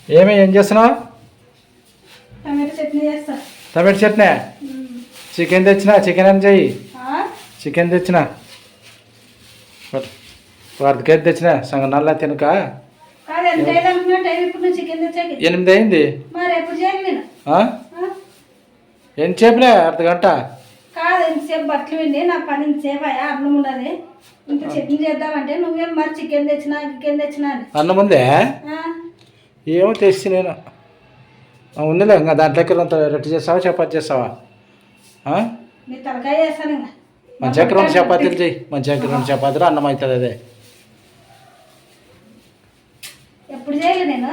ఏం చేస్తున్నావు? టమాటో చట్నీ చేస్తా. టమాటో చట్నీ. చికెన్ తెచ్చినా, చికెన్ అని చెయ్యి. చికెన్ తెచ్చినా, వారికి తెచ్చినా సంగ నల్ల తినక. 8 అయింది. ఎంత సేపులే? అర్ధగంట కాదు, ఎంతసేపు బట్టలు విండి. నా పని ఇంతసేపు అయ్యా, అన్నం ఉన్నది. ఇంత చట్నీ చేద్దామంటే నువ్వేం మరి చికెన్ తెచ్చినా అని. అన్నం ఉందే? ఏమో తెచ్చి నేను ఉందిలే. ఇంకా దాంట్లోకి రొట్టె చేస్తావా, చపాతి చేస్తావా? నీ తలకాయ చేస్తాను. ఇంకా మంచిగా 2 చపాతీలు చెయ్యి. మంచిగా 2 చపాతీలు అన్నం అవుతుంది. అదే ఎప్పుడు చేయలే నేను.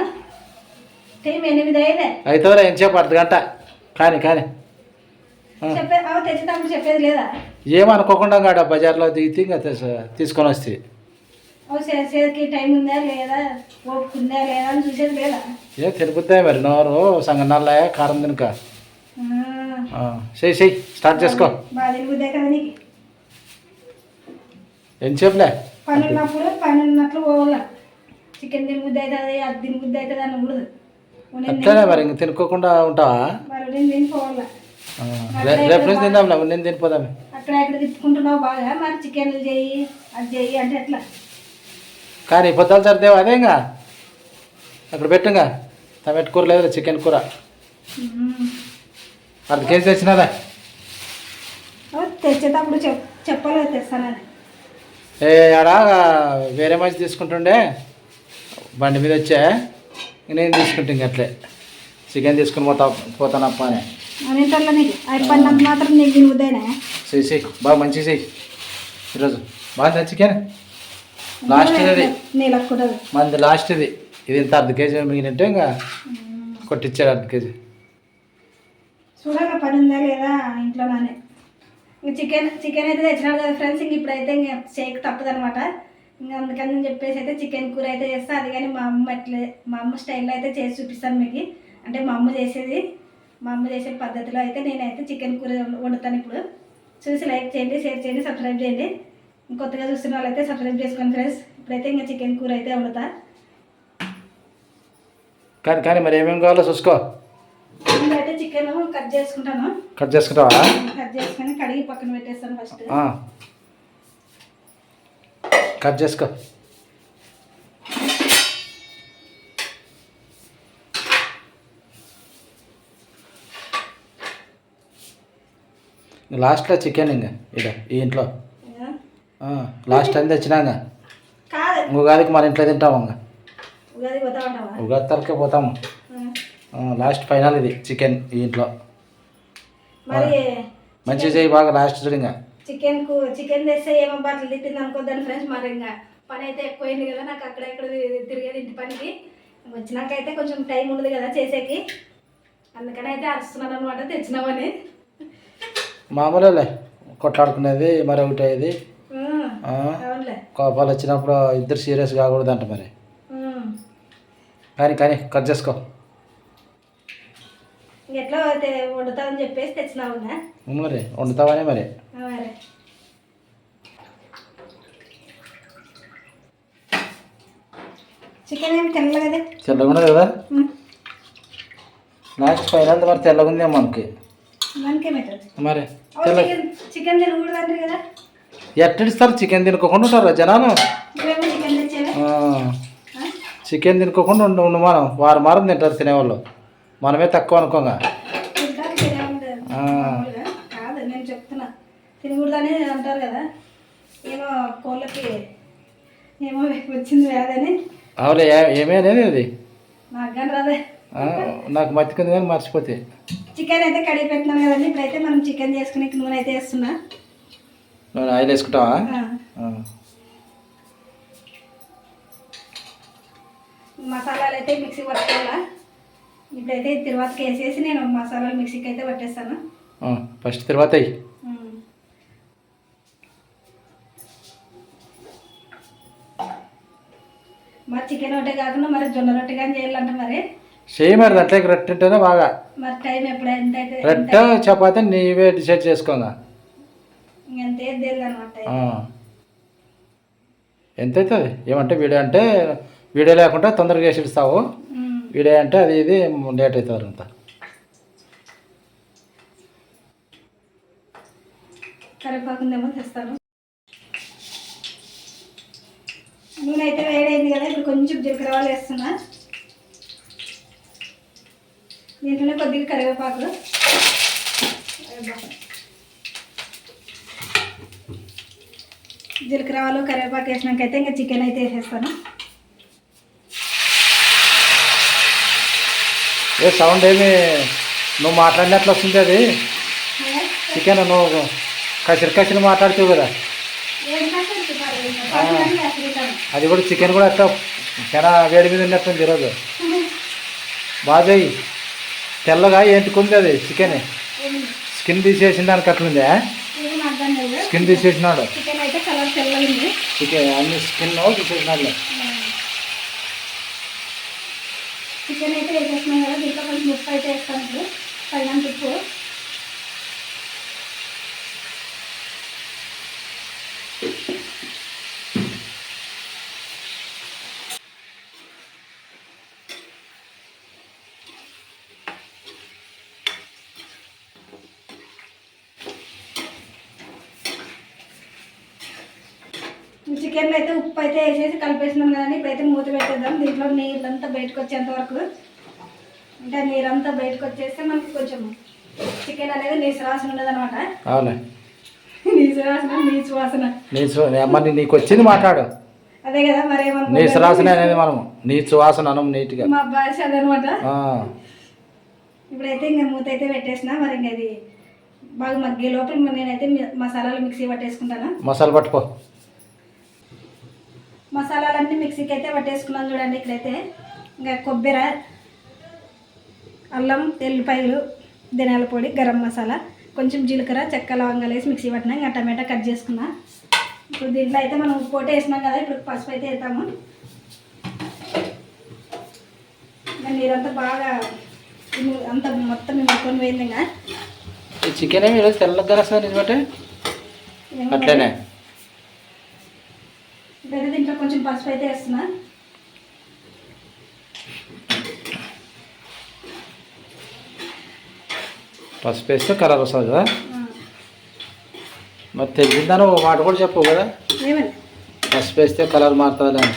టైం 8 అయ్యేదే. అవుతుందిలే. ఎంతసేపు? అర్ధగంట. కానీ తెచ్చేటప్పుడు చెప్పేది లేదా? ఏమనుకోకుండా కాడ బజార్లో దిగితే ఇంకా తీసుకొని వస్తే చేసేకి టైం ఉందా లేదా, ఓపిక ఉందా లేదా అని చూసేది లేదా? తినిపోతాయి మరి. నోరు సంగ నల్ల కారం తినక. చెయ్యి స్టార్ట్ చేసుకో. బాగా తినిపోద్దే కదా నీకు. ఎంతసేపులే? పని ఉన్నప్పుడు పని ఉన్నట్లు పోవాల. చికెన్ తినబుద్ధి అవుతుంది, అది తినబుద్ధి అవుతుంది అని ఉండదు. అట్లనే మరి. ఇంక తినుకోకుండా ఉంటావా? మరి నేను తినిపోవాలా. రేపు నుంచి తిందాంలే. నేను తినిపోదాం. అక్కడ ఎక్కడ తిప్పుకుంటున్నావు బాగా. మరి చికెన్లు చెయ్యి, అది చెయ్యి అంటే ఎట్లా? కానీ పొద్దులు సర్దేవా? అదే ఇంకా అక్కడ పెట్టుగా. టమాటో కూర లేదు, చికెన్ కూర. 1/2 కేజీ తెచ్చినారా? తెచ్చేటప్పుడు చెప్పలేదు తెస్తానని. ఆడా వేరే మంచి తీసుకుంటుండే బండి మీద వచ్చా. నేను తీసుకుంటా. ఇంక అట్లే చికెన్ తీసుకుని పోతానప్ప అని. మాత్రం నీకు తినబుద్దైనా చెయ్యి బాగా మంచిగా చెయ్యి. ఈరోజు బాగా చికెన్ లాస్ట్ ఇది. మంది లాస్ట్ ఇది. ఇంత 1/2 కేజీ మిగిలినట్టే ఇంకా కొట్టించాడు 1/2 కేజీ. చూడాలి పని ఉందా లేదా ఇంట్లోనే. ఇంక చికెన్ అయితే తెచ్చినాడు కదా ఫ్రెండ్స్. ఇంక ఇప్పుడైతే ఇంకా చేయక తప్పదు అనమాట. ఇంకా అందుకని చెప్పేసి అయితే చికెన్ కూర అయితే చేస్తా. అది కానీ మా అమ్మ స్టైల్లో అయితే చేసి చూపిస్తాను మీకు. అంటే మా అమ్మ చేసే పద్ధతిలో అయితే నేనైతే చికెన్ కూర వండుతాను ఇప్పుడు. చూసి లైక్ చేయండి, షేర్ చేయండి, సబ్స్క్రైబ్ చేయండి. కొత్తగా చూస్తున్న వాళ్ళైతే సబ్స్క్రైబ్ చేసుకోండి ఫ్రెండ్స్. ఇప్పుడైతే ఇంకా చికెన్ కూర అయితే వండుతా. కానీ మరి ఏమేమి కావాలో చూసుకో. అయితే చికెన్ కట్ చేసుకుంటాను. కట్ చేసుకుంటావా? కట్ చేసుకొని కడిగి పక్కన పెట్టేస్తాను ఫస్ట్. కట్ చేసుకో. లాస్ట్లో చికెన్ ఇంకా ఈ ఇంట్లో లాస్ట్ టైం తెచ్చినాక ఉగాదికి మన ఇంట్లో తింటాము. ఇంకా ఉగాది తరకే పోతాము. లాస్ట్ ఫైనల్ ఇది చికెన్ ఈ ఇంట్లో. మంచిగా చేయి బాగా లాస్ట్ చూడు. ఇంకా చికెన్ తెస్తే ఏమో బట్టలు తిట్టింది అనుకోద్దాను ఫ్రెండ్స్. మరి ఇంకా పని అయితే ఎక్కువైంది కదా నాకు. అక్కడ ఇక్కడ తిరిగేది ఇంటి పనికి. వచ్చినాకైతే కొంచెం టైం ఉండదు కదా చేసేకి. అందుకని అయితే అరుస్తున్నాను అనమాట తెచ్చినామని. మామూలే కొట్లాడుకునేది మరి ఒకటి అయ్యేది. కోపాలు వచ్చినప్పుడు ఇద్దరు సీరియస్ కాకూడదంట మరి. కానీ కట్ చేసుకో. ఎట్లా వండుతావని చెప్పేసి తెచ్చినావు మరి. వండుతావనే మరి. చికెన్ ఏమి తెల్లగా తెల్లగా ఉన్నది కదా. లాస్ట్ ఫైనల్ మరి తెల్లగా ఉందేమో మనకి. మరి చికెన్ తినకూడదు కదా. ఎట్టిస్తారు? చికెన్ తినుకోకుండా ఉంటారు జనాలు. చికెన్ తినుకోకుండా ఉండు మనం. వారం తింటారు తినేవాళ్ళు. మనమే తక్కువ అనుకోగా. కాదు నేను చెప్తున్నా, తినకూడదని అంటారు కదా. ఏమో కోళ్ళకి ఏమో వచ్చింది వ్యాధని. అవులే. ఏమే అనేది అది నాకు కానీ రాదే. నాకు మర్చిపోయింది కానీ మర్చిపోతే. చికెన్ అయితే కడిగి పెట్టినాం కదండి. ఇప్పుడైతే మనం చికెన్ చేసుకుని నూనె అయితే వేస్తున్నా. నూనె ఆయిల్ వేసుకుంటావా? మసాలాలు అయితే మిక్సీ పట్టుకోవాలా. ఇప్పుడైతే తిరువాతకి వేసేసి నేను మసాలాలు మిక్సీకి అయితే పట్టేస్తాను. ఫస్ట్ తర్వాత మరి చికెన్ రొట్టె కాకుండా మరి జొన్న రొట్టె కానీ చేయాలంట మరి. చేయి మరి. దాంట్లోకి రొట్టె ఉంటేనే బాగా. మరి టైం ఎప్పుడు ఎంత అయితే రొట్టె చపాతి నీవే డిసైడ్ చేసుకోగా. ఎంత ఏది అనమాట. ఎంత అవుతుంది ఏమంటే వీడియో లేకుండా తొందరగా వేసి ఇస్తావు. వీడియో అంటే అది ఇది లేట్ అవుతారు అంతా. కరివేపాకు ఉందేమో తెస్తాను. నూనె అయితే వేడైంది కదా, ఇప్పుడు కొంచెం జీలకర్ర ఆవాలు వేస్తున్నా. దీంట్లోనే కొద్దిగా కరివేపాకు, జీలకర్ర ఆవాలు కరివేపాకు వేసినాకైతే ఇంకా చికెన్ అయితే వేసేస్తాను. ఏ సౌండ్ ఏమి నువ్వు మాట్లాడినట్లు వస్తుంది అది చికెన్, నువ్వు కసిరి మాట్లాడుతావు కదా, అది కూడా చికెన్ కూడా అట్లా చాలా వేడి మీద ఉన్నట్టుంది ఈరోజు. బాగా తెల్లగా ఏంటుకుంది అది చికెన్, స్కిన్ తీసేసిన దానికి అట్లుంది. స్కిన్ తీసేసినాడు చికెన్, అన్ని స్కిన్ తీసేసినాడు. చికెన్ అయితే వేసేసినాం కదా, దీంట్లో కొంచెం ఉప్పు అయితే వేస్తాను. ఇప్పుడు పైన ఉప్పు, చికెన్లో అయితే ఉప్పు అయితే వేసేసి కలిపేసినాం కదండి. ఇప్పుడైతే మూత పెట్టేద్దాం. దీంట్లో నీళ్ళంతా బయటకు వచ్చేంత వరకు, అంటే నీరంతా బయటకు వచ్చేస్తే మనకి కొంచెం చికెన్ అనేది నీసు వాసన ఉండదు అనమాట. అవునా, నీచు వాసన మరి నీకు వచ్చింది మాట్లాడు. అదే కదా మరి నీసు వాసన అనేది మనము నీచు వాసన అనం నీట్గా మా భాష అదనమాట. ఇప్పుడైతే ఇంకా మూత అయితే పెట్టేసిన. మరి ఇంకా అది బాగా మగ్గే లోపల నేనైతే మసాలాలు మిక్సీ పట్టేసుకుంటాను. మసాలా పట్టుకో. మసాలాలన్నీ మిక్సీకి అయితే పట్టేసుకున్నాను చూడండి. ఇక్కడైతే ఇంకా కొబ్బరి, అల్లం, ఎల్లిపాయలు, ధనియాల పొడి, గరం మసాలా, కొంచెం జీలకర్ర, చెక్క, లవంగాలు వేసి మిక్సీ పట్టినా. ఇంకా టమాటా కట్ చేసుకున్నా. ఇప్పుడు దీంట్లో అయితే మనం ఉప్పు ఒకటి వేసినాం కదా, ఇప్పుడు పసుపు అయితే వేద్దాము. ఇంకా నీరంతా బాగా అంతా మొత్తం మొత్తం పోయింది. ఇంకా ఈ చికెన్ ఏమి ఈరోజు తెల్లగా వస్తుంది నిజమంటే అట్లనే. ఇప్పుడైతే దీంట్లో కొంచెం పసుపు అయితే వేస్తున్నా. పసుపు వేస్తే కలర్ వస్తుంది కదా. మరి తెలిసిందని ఒక మాట కూడా చెప్పు కదా, పసుపు వేస్తే కలర్ మారుతుంది అని.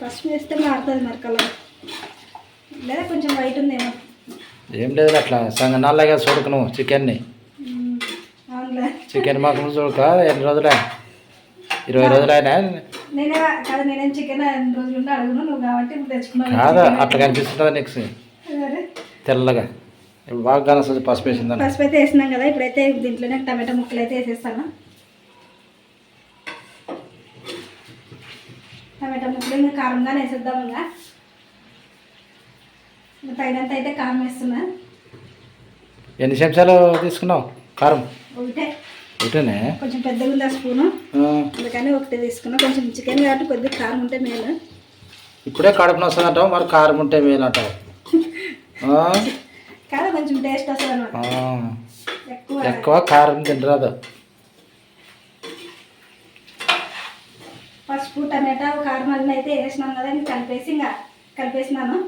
పసుపు వేస్తే మారుతుంది మరి కలర్, లేదా కొంచెం వైట్ ఉందేమో. ఏం లేదు అట్లా నల్లగా చూడకు నువ్వు చికెన్ని. చికెన్ మాకు చూడక ఎన్ని రోజులే, 20 రోజులైనా. నేనే కాదు, నేనేం చికెన్ 2 రోజులు ఉండి అడుగును నువ్వు కాబట్టి ఇప్పుడు తెచ్చుకున్నాను. కాదా అట్లా కనిపిస్తుందా నెక్స్ట్ తెల్లగా బాగా కనిపిస్తుంది పసుపు వేసిందని. పసుపు అయితే వేసినాం కదా, ఇప్పుడైతే దీంట్లోనే టమాటా ముక్కలు అయితే వేసేస్తాను. టమాటా ముక్కలు ఇంకా కారంగానే వేసేద్దాం. ఇంకా పైనంతా అయితే కారం వేస్తున్నా. ఎన్ని చెంచాలు తీసుకున్నావు కారం? ఒకటేనే, కొంచెం పెద్దగా ఉంది ఆ స్పూను, అందుకని ఒకటే తీసుకున్నా. కొంచెం చికెన్ కాబట్టి కొద్దిగా కారం ఉంటే మేలు. ఇప్పుడే కడుపున వస్తుంది అంటావు, మరి కారం ఉంటే మేలు అంటావు. కాదు కొంచెం టేస్ట్ వస్తుంది అన్నమాట. ఎక్కువ కారం తినరాదు. పసుపు, టమాటా, కారం అన్నీ అయితే వేసినాం కదా, ఇంకా కలిపేసినాను.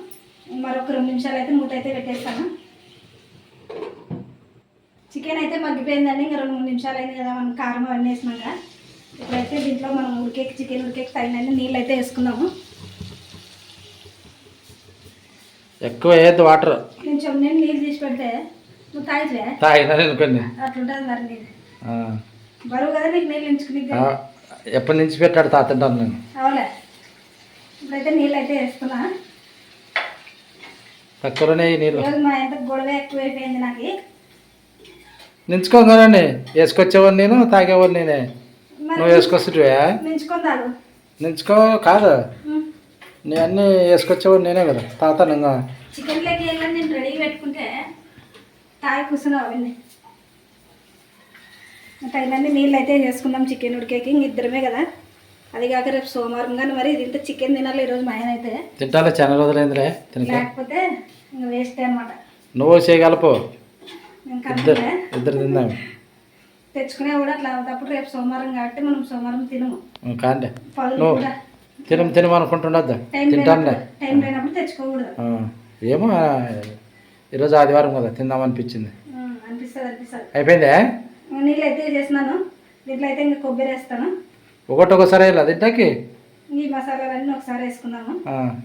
మరొక 2 నిమిషాలు అయితే మూత అయితే పెట్టేస్తాను. చికెన్ అయితే మగ్గిపోయిందండి. ఇంకా 2-3 నిమిషాలు అయింది కదా మనం కారం అవన్నీ వేసినాక. ఇప్పుడైతే దీంట్లో మనం చికెన్ ఉడికేకి తగినన్ని నీళ్ళు అయితే వేసుకుందాము. ఎక్కువ వేయద్దు వాటర్. కొంచెం నేను నీళ్ళు తీసి పెడితే నువ్వు తాగితే అనుకోండి అట్లుంటుంది. మరి నీళ్ళు బరువు కదా నీకు నీళ్ళు ఎంచుకుని ఎప్పటి నుంచి పెట్టాడు తాతంటాను నేను. అవులే, ఇప్పుడైతే నీళ్ళు అయితే వేసుకున్నా. తక్కువనే నీళ్ళు. మా ఎంత గొడవ ఎక్కువ అయిపోయింది నాకు. నించుకోగానండి వేసుకొచ్చేవాడు నేను, తాగేవాడు నేనే. నువ్వు వేసుకొస్తుంటే నించుకో కాదు, నేను అన్నీ వేసుకొచ్చేవాడు నేనే కదా తాతాను. ఇంకా చికెన్ లెక్క వెళ్ళని నేను రెడీ పెట్టుకుంటే తాగి కూర్చున్నావు అవన్నీ. తగినన్ని నీళ్ళు అయితే వేసుకుందాం చికెన్ ఉడికేకి. ఇంక ఇద్దరమే కదా, అది కాక రేపు సోమవారం కానీ మరి ఇది ఇంత చికెన్ తినాలి ఈరోజు. మా ఆయన అయితే తింటాలే, చాలా రోజులైందిలే లేకపోతే ఇంకా వేస్ట్ అనమాట. నువ్వు చేయగలపు, ఇద్దరు తిందాం. తెచ్చుకునే కూడా అట్లా అవుతప్పుడు రేపు సోమవారం కాబట్టి మనం సోమవారం తినము. కాండి తినమనుకుంటుండద్దా టైం తింటానులే. లేనప్పుడు తెచ్చుకోకూడదు. ఏమో ఈరోజు ఆదివారం కదా తిందామనిపించింది. అనిపిస్తుంది. అయిపోయిందే. నీళ్ళు అయితే చేసినాను. దీంట్లో అయితే ఇంకా కొబ్బరి వేస్తాను. ఒకసారి వేయాలి దీంట్లోకి. ఈ మసాలాలన్నీ ఒకసారి వేసుకున్నాము.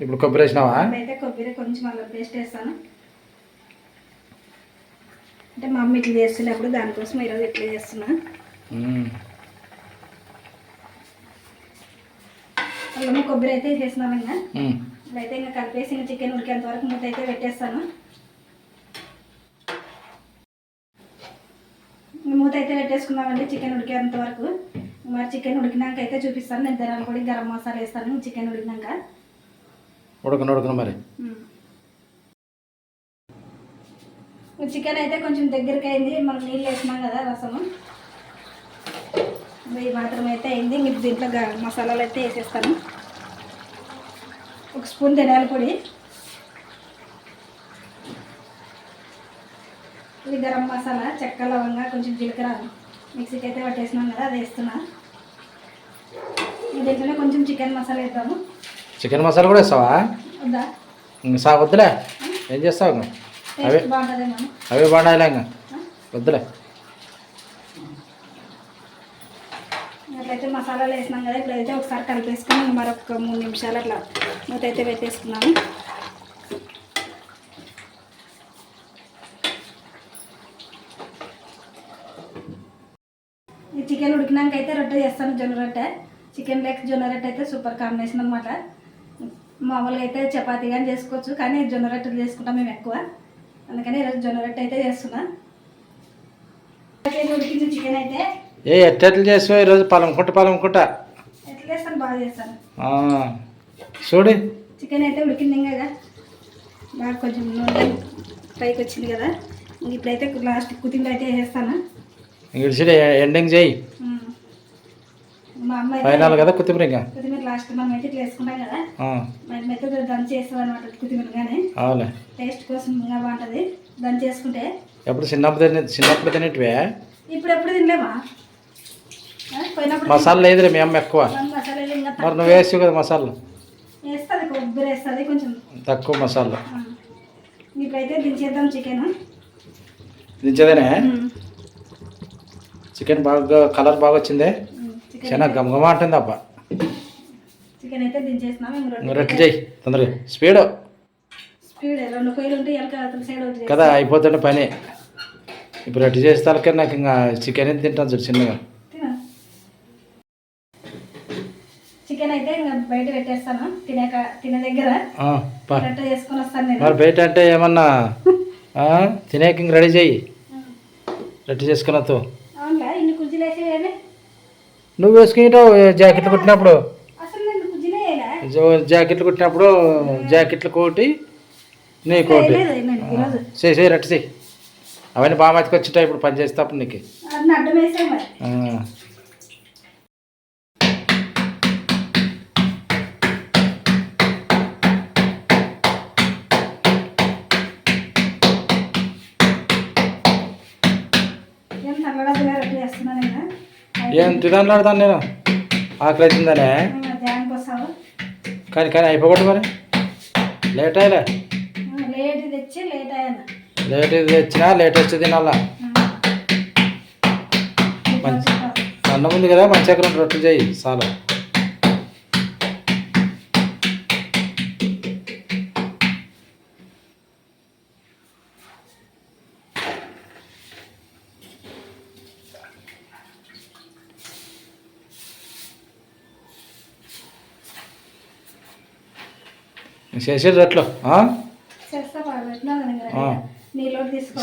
ఇప్పుడు కొబ్బరి వేసినావా? అయితే కొబ్బరి కొంచెం అల్లం పేస్ట్ వేస్తాను. అంటే మా అమ్మ ఇట్లా చేస్తున్నప్పుడు దానికోసం ఈరోజు ఇట్లా చేస్తున్నా. అల్లము కొబ్బరి అయితే చేసినాము. ఇంకా ఇప్పుడైతే ఇంకా కలిపేసి ఇంకా చికెన్ ఉడికేంత వరకు మూత అయితే పెట్టేస్తాను. మూత అయితే పెట్టేసుకున్నామండి చికెన్ ఉడికేంత వరకు. మరి చికెన్ ఉడికినాక అయితే చూపిస్తాను. నేను ధనియాల పొడి గరం మసాలా వేస్తాను చికెన్ ఉడికినాక. ఉడకను మరి చికెన్ అయితే కొంచెం దగ్గరికి అయింది. మనం నీళ్ళు వేసినాం కదా రసము, ఈ మాత్రం అయితే అయింది. ఇంక దీంట్లో మసాలాలు అయితే వేసేస్తాను. 1 స్పూన్ ధనియాల పొడి, ఇది గరం మసాలా, చెక్క లవంగా, కొంచెం జీలకర్ర మిక్సీకి అయితే పట్టేసినాం కదా అది వేస్తున్నా. దీంట్లోనే కొంచెం చికెన్ మసాలా వేద్దాము. చికెన్ మసాలా కూడా వేస్తావా? వద్దా? వద్దులే. ఏం చేస్తావు? బాగుంటుందేమో. అవే బాగుండాలి. ఇంకా వద్దులే. అట్లయితే మసాలాలు వేసినాం కదా. ఇప్పుడైతే ఒకసారి కలిపేసుకొని మరొక 3 నిమిషాలు అట్లా మూత అయితే పెట్టేసుకున్నాము. ఈ చికెన్ ఉడికినాక అయితే రొట్టె చేస్తాను, జొన్న రొట్టె. చికెన్ లెగ్ జొన్న రొట్టె అయితే సూపర్ కాంబినేషన్ అనమాట. మామూలుగా అయితే చపాతీ కానీ చేసుకోవచ్చు, కానీ జొన్న రొట్టెలు చేసుకుంటాం మేము ఎక్కువ. అందుకని ఈరోజు జొన్న రొట్టె అయితే చేస్తున్నా. ఉడికింది చికెన్ అయితే ఎట్లా చేసావు ఈరోజు? పాలనుకుంటా ఎట్లా చేస్తాను, బాగా చేస్తాను. చూడు చికెన్ అయితే ఉడికింది కదా, బాగా కొంచెం నూనె పైకి వచ్చింది కదా. ఇప్పుడైతే లాస్ట్ కొత్తిమీర అయితే వేసేస్తాను. ఎండింగ్ చేయి. మా అమ్మ ఫైనల్ కదా కొత్తిమీర లాస్ట్ మనం అయితే ఇట్లా వేసుకుంటాం కదా, మేమైతే దంచి వేస్తాం అనమాట కొత్తిమీర. కానీ టేస్ట్ కోసం ఇంకా బాగుంటుంది దంచి చేసుకుంటే. ఎప్పుడు చిన్నప్పుడు తినేటివే? ఇప్పుడు తినలేమా? మసాలా లేదులే మీ అమ్మ ఎక్కువ. మరి నువ్వు వేసావు కదా మసాలా. వేస్తుంది, కొబ్బరి వేస్తుంది కొంచెం తక్కువ మసాలా. ఇప్పుడైతే దించేద్దాం చికెన్. దించేదేనే? చికెన్ బాగా కలర్ బాగా వచ్చిందే, చాలా గమగమా అంటుంది అబ్బా. చికెన్ అయితే దించేసినాం. రొట్టెలు చేయి తొందరగా. స్పీడ్ 2 కొయ్యలు ఉంటే సైడ్ కదా అయిపోతుండే పని. ఇప్పుడు రొట్టె చేస్తే నాకు ఇంకా చికెన్ అయితే తింటాను చూడు చిన్నగా. చికెన్ అయితే ఇంకా బయట పెట్టేస్తాను తినే దగ్గర. రొట్టె చేసుకొని వస్తాను నేను. మరి బయట అంటే ఏమన్నా తినేకి ఇంక రెడీ చేయి, రొట్టె చేసుకుని వద్దు. అవునా? ఇన్ని కుర్చీలు వేసేవేమి నువ్వు వేసుకుంటావు జాకెట్లు కుట్టినప్పుడు. అసలు నేను కుర్చీలే వేయలే. జాకెట్లు కుట్టినప్పుడు జాకెట్లు కోటి నీ కోటి చేసే రొట్టె చేయి. అవన్నీ బాగా మతికి వచ్చింటాయి ఇప్పుడు పని చేసేటప్పుడు నీకు. అడ్డం వేసాయి మరి. ఏం తినాలాడతాను నేను, ఆకలి అవుతుందనే. కానీ అయిపోకూడదు మరి. లేట్ అయ్యలే. లేట్ తెచ్చినా లేటెస్ట్ తినాలా. మంచి అన్నం ఉంది కదా, మంచిగా 2 రొట్టెలు చేయి చాలా. చేసేది రొట్టెలు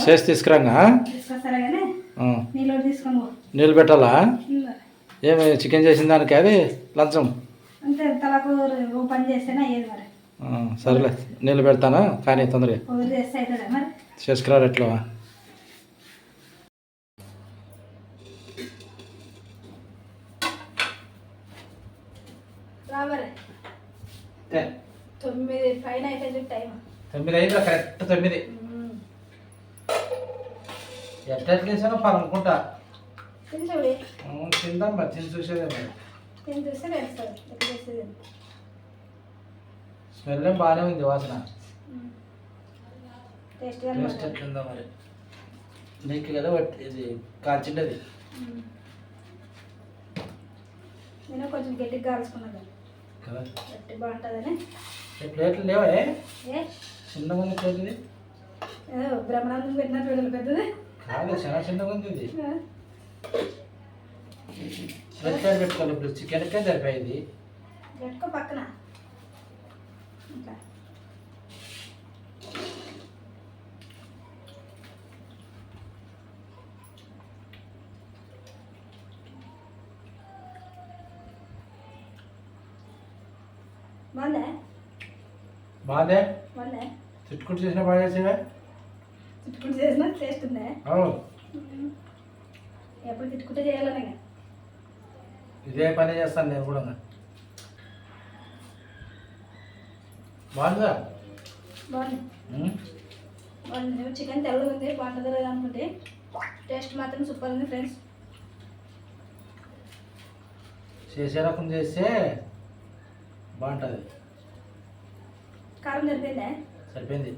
చేసి తీసుకురాగా. నీళ్ళు పెట్టాలా? ఏమి చికెన్ చేసిన దానికి అది లంచం సరేలే, నీళ్ళు పెడతాను కానీ తొందరగా చేసుకురా రొట్టెలు. రాబరే 9 పైన అయితే టైం 9 అయిందా? కరెక్ట్ 9. ఎట్లా చేసానో పాలనుకుంటా. తిందాం మరి, తిని చూసేదే మరి. తిని చూస్తే తెలుస్తుంది ఎట్లా చేసేది. స్మెల్ ఏం బాగానే ఉంది వాసన. టేస్ట్ టేస్ట్ ఎట్లుందో మరి. నీకు కదా ఇది కాల్చిండేది. నేను కొంచెం గట్టిగా కాల్చుకున్నాను కదా, గట్టి బాగుంటుందని. ప్లేట్లు లేవా? ఏ చిన్నగా ఉంది ప్లేట్. బ్రహ్మానందం పెట్టినట్టు వీళ్ళు పెద్దది కాదు, చాలా చిన్నగా ఉంది ఇది. ప్లేట్ పెట్టుకోవాలి. ఇప్పుడు చికెన్కే సరిపోయింది. పెట్టుకో పక్కన. ఇంకా బాగుందా? బాగుందే. బాగుందా? చుట్టుకుంటూ చేసిన బాగా చేసేవా? తిట్టుకుంటూ చేసిన టేస్ట్ ఉందా? అవును, ఎప్పుడు తిట్టుకుంటే చేయాలని ఇదే పని చేస్తాను నేను కూడా. బాగుందా? బాగుంది. బాగుంది. చికెన్ తెల్లగా ఉంది, బాగుంటుందో లేదా అనుకుంటే టేస్ట్ మాత్రం సూపర్ ఉంది ఫ్రెండ్స్. చేసే రకం చేస్తే బాగుంటుంది. కారం సరిపోయిందా? సరిపోయింది.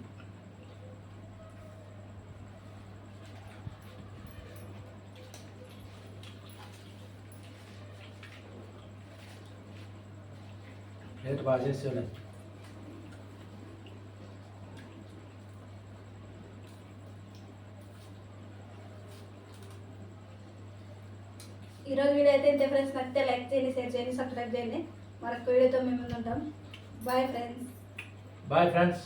ప్లేట్ బాగా చేసేవాళ్ళు. ఈరోజు వీడియో అయితే ఇంతే ఫ్రెండ్స్. నచ్చితే లైక్ చేయండి, షేర్ చేయండి, సబ్స్క్రైబ్ చేయండి. మరొక వీడియోతో మేము ముందు ఉంటాం. Bye friends. Bye friends.